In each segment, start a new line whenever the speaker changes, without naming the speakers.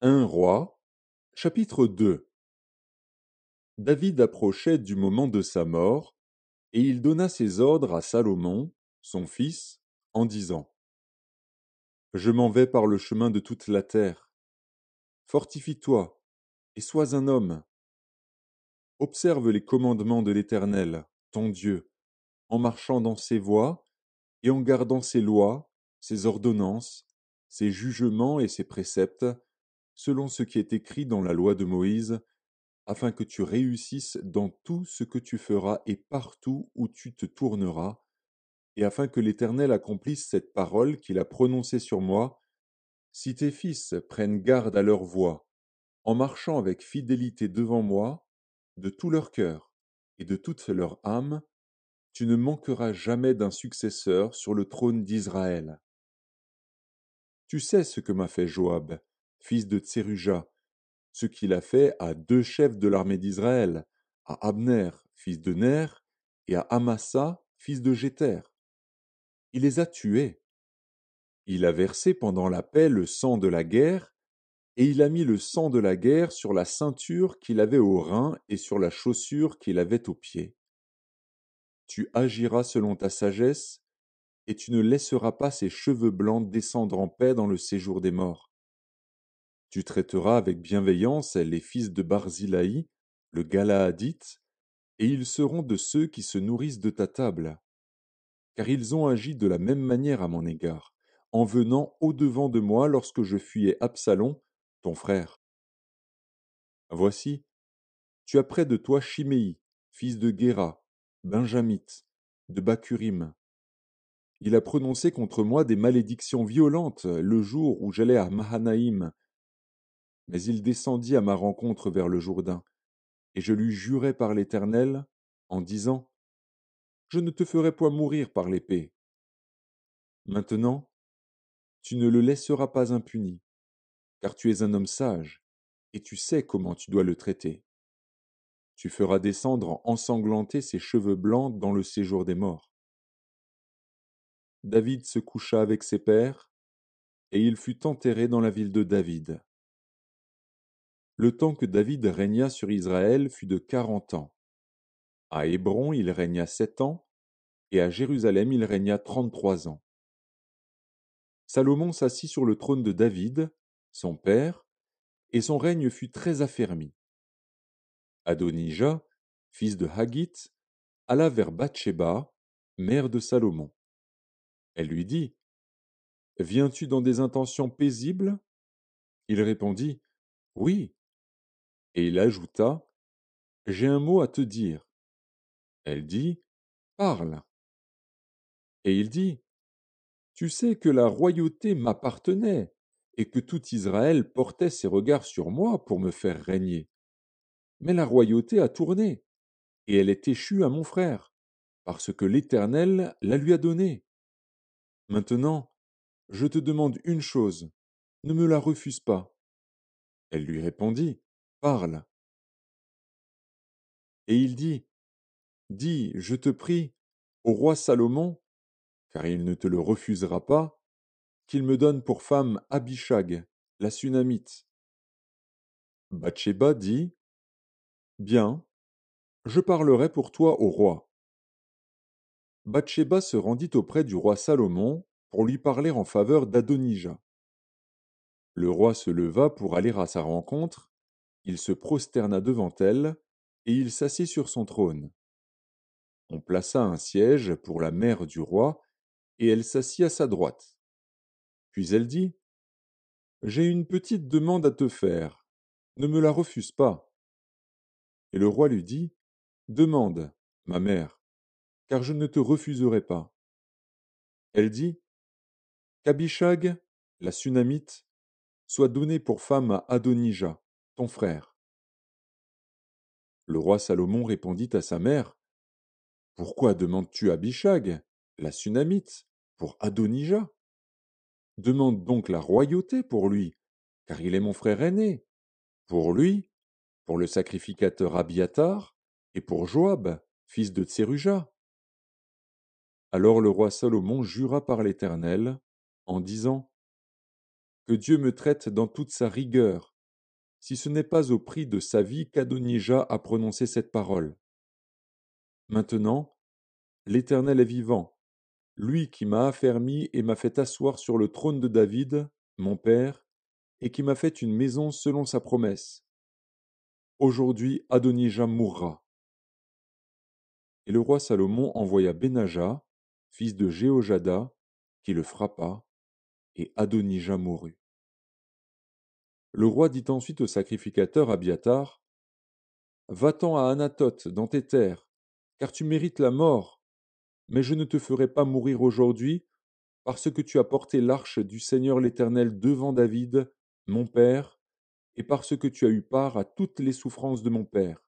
Un roi, chapitre 2. David approchait du moment de sa mort, et il donna ses ordres à Salomon, son fils, en disant: Je m'en vais par le chemin de toute la terre. Fortifie-toi, et sois un homme. Observe les commandements de l'Éternel, ton Dieu, en marchant dans ses voies, et en gardant ses lois, ses ordonnances, ses jugements et ses préceptes, selon ce qui est écrit dans la loi de Moïse, afin que tu réussisses dans tout ce que tu feras et partout où tu te tourneras, et afin que l'Éternel accomplisse cette parole qu'il a prononcée sur moi, si tes fils prennent garde à leur voie, en marchant avec fidélité devant moi, de tout leur cœur et de toute leur âme, tu ne manqueras jamais d'un successeur sur le trône d'Israël. Tu sais ce que m'a fait Joab, fils de Tseruja, ce qu'il a fait à deux chefs de l'armée d'Israël, à Abner, fils de Ner, et à Amasa, fils de Jéter. Il les a tués. Il a versé pendant la paix le sang de la guerre, et il a mis le sang de la guerre sur la ceinture qu'il avait au rein et sur la chaussure qu'il avait au pied. Tu agiras selon ta sagesse, et tu ne laisseras pas ses cheveux blancs descendre en paix dans le séjour des morts. Tu traiteras avec bienveillance les fils de Barzilai, le Galaadite, et ils seront de ceux qui se nourrissent de ta table, car ils ont agi de la même manière à mon égard, en venant au-devant de moi lorsque je fuyais Absalom, ton frère. Voici, tu as près de toi Chiméi, fils de Guéra, benjamite, de Bakurim. Il a prononcé contre moi des malédictions violentes le jour où j'allais à Mahanaïm, mais il descendit à ma rencontre vers le Jourdain, et je lui jurai par l'Éternel, en disant: Je ne te ferai point mourir par l'épée. Maintenant, tu ne le laisseras pas impuni, car tu es un homme sage, et tu sais comment tu dois le traiter. Tu feras descendre ensanglantés ses cheveux blancs dans le séjour des morts. David se coucha avec ses pères, et il fut enterré dans la ville de David. Le temps que David régna sur Israël fut de 40 ans. À Hébron il régna 7 ans, et à Jérusalem il régna 33 ans. Salomon s'assit sur le trône de David, son père, et son règne fut très affermi. Adonija, fils de Haggith, alla vers Bathsheba, mère de Salomon. Elle lui dit: Viens-tu dans des intentions paisibles? Il répondit: Oui. Et il ajouta: J'ai un mot à te dire. Elle dit: Parle. Et il dit: Tu sais que la royauté m'appartenait, et que tout Israël portait ses regards sur moi pour me faire régner. Mais la royauté a tourné, et elle est échue à mon frère, parce que l'Éternel la lui a donnée. Maintenant, je te demande une chose, ne me la refuse pas. Elle lui répondit: Parle. Et il dit: Dis, je te prie, au roi Salomon, car il ne te le refusera pas, qu'il me donne pour femme Abishag, la Sunamite. Bathsheba dit: Bien, je parlerai pour toi au roi. Bathsheba se rendit auprès du roi Salomon pour lui parler en faveur d'Adonija. Le roi se leva pour aller à sa rencontre, il se prosterna devant elle, et il s'assit sur son trône. On plaça un siège pour la mère du roi, et elle s'assit à sa droite. Puis elle dit: J'ai une petite demande à te faire. Ne me la refuse pas. Et le roi lui dit: Demande, ma mère, car je ne te refuserai pas. Elle dit: Qu'Abishag, la Sunamite, soit donnée pour femme à Adonija, ton frère. Le roi Salomon répondit à sa mère: Pourquoi demandes-tu Abishag, la Sunamite, pour Adonija? Demande donc la royauté pour lui, car il est mon frère aîné, pour lui, pour le sacrificateur Abiatar, et pour Joab, fils de Tseruja. Alors le roi Salomon jura par l'Éternel, en disant: Que Dieu me traite dans toute sa rigueur, si ce n'est pas au prix de sa vie qu'Adonija a prononcé cette parole. Maintenant, l'Éternel est vivant, lui qui m'a affermi et m'a fait asseoir sur le trône de David, mon père, et qui m'a fait une maison selon sa promesse. Aujourd'hui, Adonija mourra. Et le roi Salomon envoya Benaja, fils de Jéhojada, qui le frappa, et Adonija mourut. Le roi dit ensuite au sacrificateur Abiathar, Va-t'en à Anathoth, dans tes terres, car tu mérites la mort, mais je ne te ferai pas mourir aujourd'hui, parce que tu as porté l'arche du Seigneur l'Éternel devant David, mon père, et parce que tu as eu part à toutes les souffrances de mon père.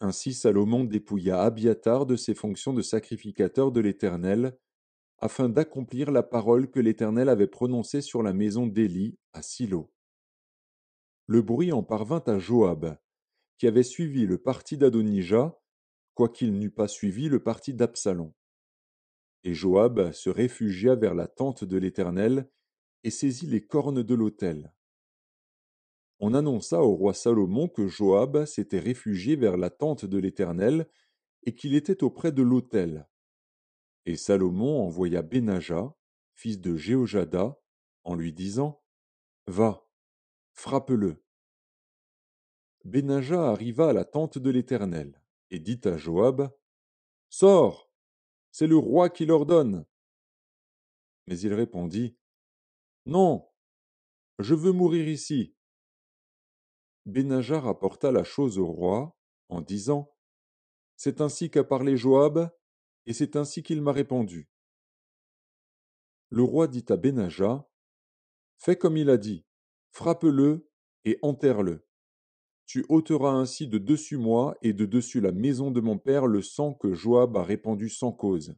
Ainsi Salomon dépouilla Abiathar de ses fonctions de sacrificateur de l'Éternel, afin d'accomplir la parole que l'Éternel avait prononcée sur la maison d'Élie à Silo. Le bruit en parvint à Joab, qui avait suivi le parti d'Adonija, quoiqu'il n'eût pas suivi le parti d'Absalom. Et Joab se réfugia vers la tente de l'Éternel et saisit les cornes de l'autel. On annonça au roi Salomon que Joab s'était réfugié vers la tente de l'Éternel et qu'il était auprès de l'autel. Et Salomon envoya Benaja, fils de Jéhojada, en lui disant Va, frappe-le. Benaja arriva à la tente de l'Éternel et dit à Joab Sors, c'est le roi qui l'ordonne. Mais il répondit Non, je veux mourir ici. Benaja rapporta la chose au roi en disant C'est ainsi qu'a parlé Joab, et c'est ainsi qu'il m'a répondu. Le roi dit à Benaja Fais comme il a dit, frappe-le et enterre-le. Tu ôteras ainsi de dessus moi et de dessus la maison de mon père le sang que Joab a répandu sans cause.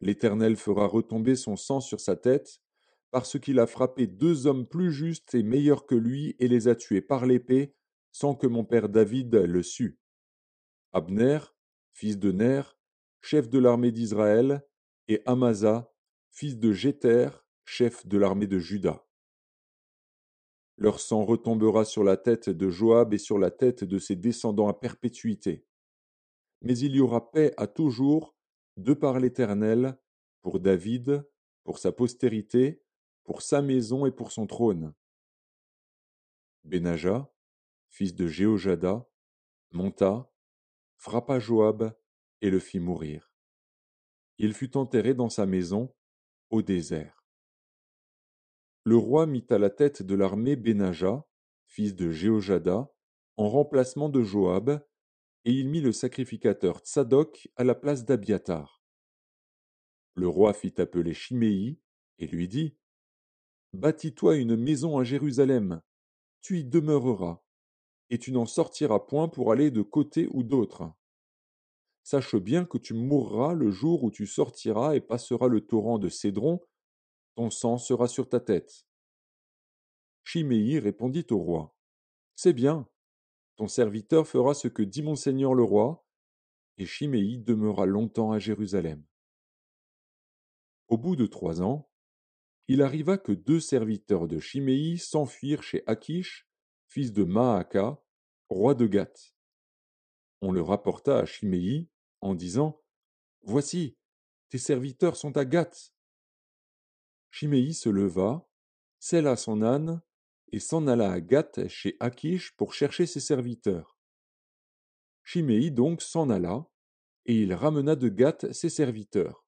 L'Éternel fera retomber son sang sur sa tête, parce qu'il a frappé 2 hommes plus justes et meilleurs que lui et les a tués par l'épée, sans que mon père David le sût. Abner, fils de Ner, chef de l'armée d'Israël, et Amasa, fils de Jéter, chef de l'armée de Juda. Leur sang retombera sur la tête de Joab et sur la tête de ses descendants à perpétuité. Mais il y aura paix à toujours, de par l'Éternel, pour David, pour sa postérité, pour sa maison et pour son trône. Benaja, fils de Jéhojada, monta, frappa Joab et le fit mourir. Il fut enterré dans sa maison, au désert. Le roi mit à la tête de l'armée Benaja, fils de Jéhojada, en remplacement de Joab, et il mit le sacrificateur Tsadok à la place d'Abiathar. Le roi fit appeler Chiméi et lui dit Bâtis-toi une maison à Jérusalem, tu y demeureras, et tu n'en sortiras point pour aller de côté ou d'autre. Sache bien que tu mourras le jour où tu sortiras et passeras le torrent de Cédron, ton sang sera sur ta tête. Chiméi répondit au roi C'est bien, ton serviteur fera ce que dit mon seigneur le roi, et Chiméi demeura longtemps à Jérusalem. Au bout de 3 ans, il arriva que 2 serviteurs de Chiméi s'enfuirent chez Achish, fils de Maaka, roi de Gath. On le rapporta à Chiméi en disant Voici, tes serviteurs sont à Gath. Chiméi se leva, sella son âne, et s'en alla à Gath chez Achish pour chercher ses serviteurs. Chiméi donc s'en alla, et il ramena de Gath ses serviteurs.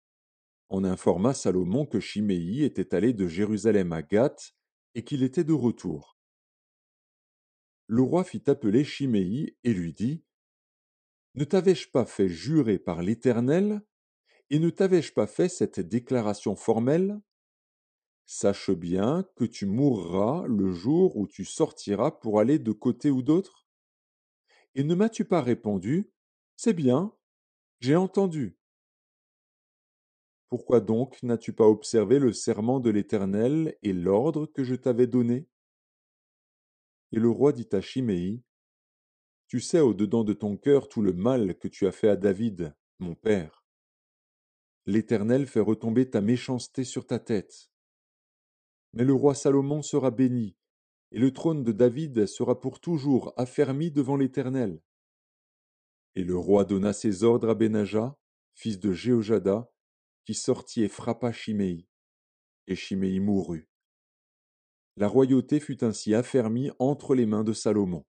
On informa Salomon que Chiméi était allé de Jérusalem à Gath et qu'il était de retour. Le roi fit appeler Chiméi et lui dit Ne t'avais-je pas fait jurer par l'Éternel, et ne t'avais-je pas fait cette déclaration formelle Sache bien que tu mourras le jour où tu sortiras pour aller de côté ou d'autre. Et ne m'as-tu pas répondu C'est bien, j'ai entendu. Pourquoi donc n'as-tu pas observé le serment de l'Éternel et l'ordre que je t'avais donné Et le roi dit à Chiméi Tu sais au-dedans de ton cœur tout le mal que tu as fait à David, mon père. L'Éternel fait retomber ta méchanceté sur ta tête. Mais le roi Salomon sera béni, et le trône de David sera pour toujours affermi devant l'Éternel. Et le roi donna ses ordres à Benaja, fils de Jéhojada, qui sortit et frappa Shimei, et Shimei mourut. La royauté fut ainsi affermie entre les mains de Salomon.